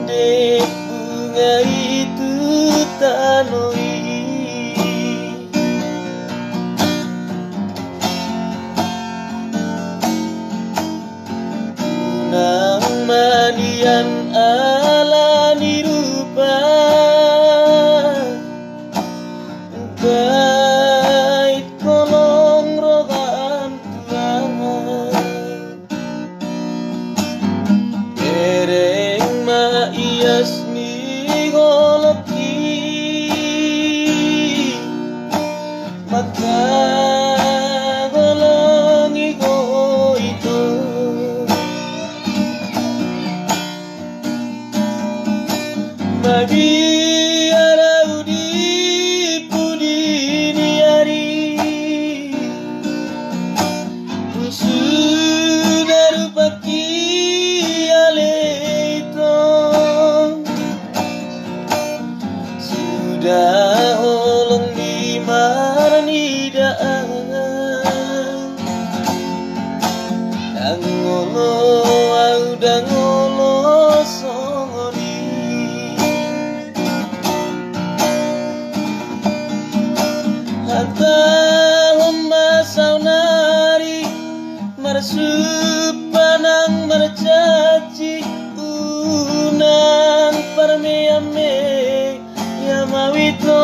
Dek bunga itu tanoi, Unang manian alani rupa, bait kolong roham tuangan, dereng ma iasni holokki, maka golongi go itu Mabiar di pudini hari, sudah rupaki Alai, sudah holong di marnidaan, dangolo au dangolo songoni, hatta homma saunari marsupanang marcaci, unang parmeam-meam yamawito,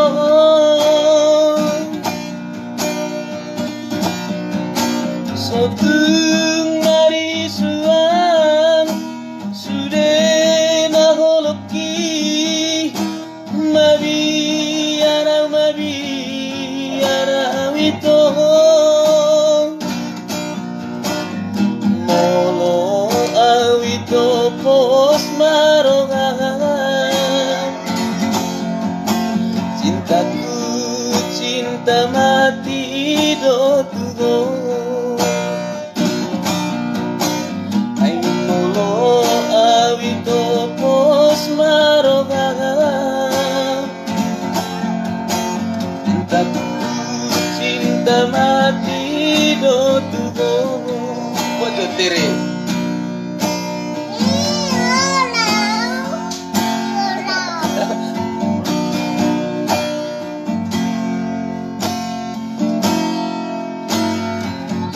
sotung mari suang sude na holokki, Mabiar awito, Molo awito pos marongan, cintaku cinta mati do Tudos, ay Molo awito pos marongan, cintaku cinta mati do Tudos. Wajo tiri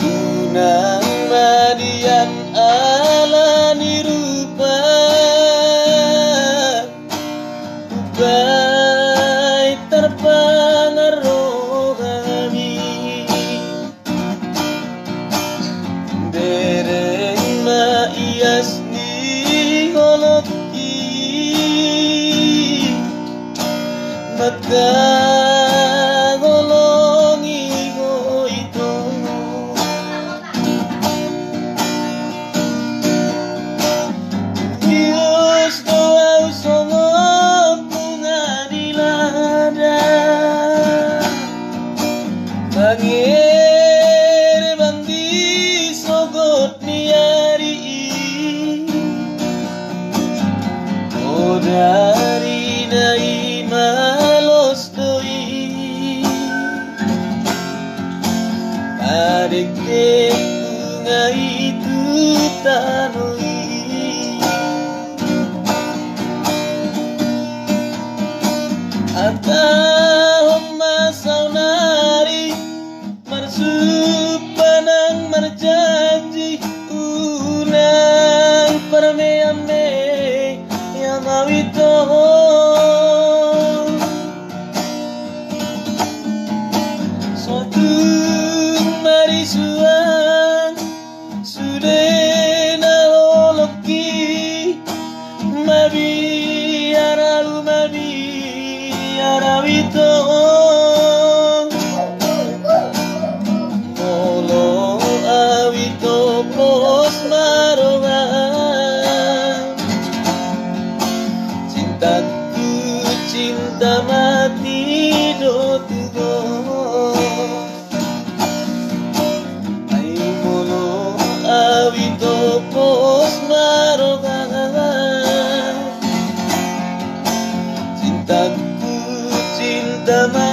Unang manian alani rupa, bait tarpangan rohami, dereng ma iasni holokki, maka golongi go itu Tudos doa songon bunga di ladang, Mangerbang di sogot niari, Bodari nai malos doi, Madekdek bunga itu tanoi, Artha homma saunari marsupanang marjanji, unang parmeam-meam yamawito, sotung mari suang sude na holokki, Mabiar awito, Molo awito pos marongan, cintaku cinta mati do Tudos, ay Molo awito pos marongan, cintaku cinta mati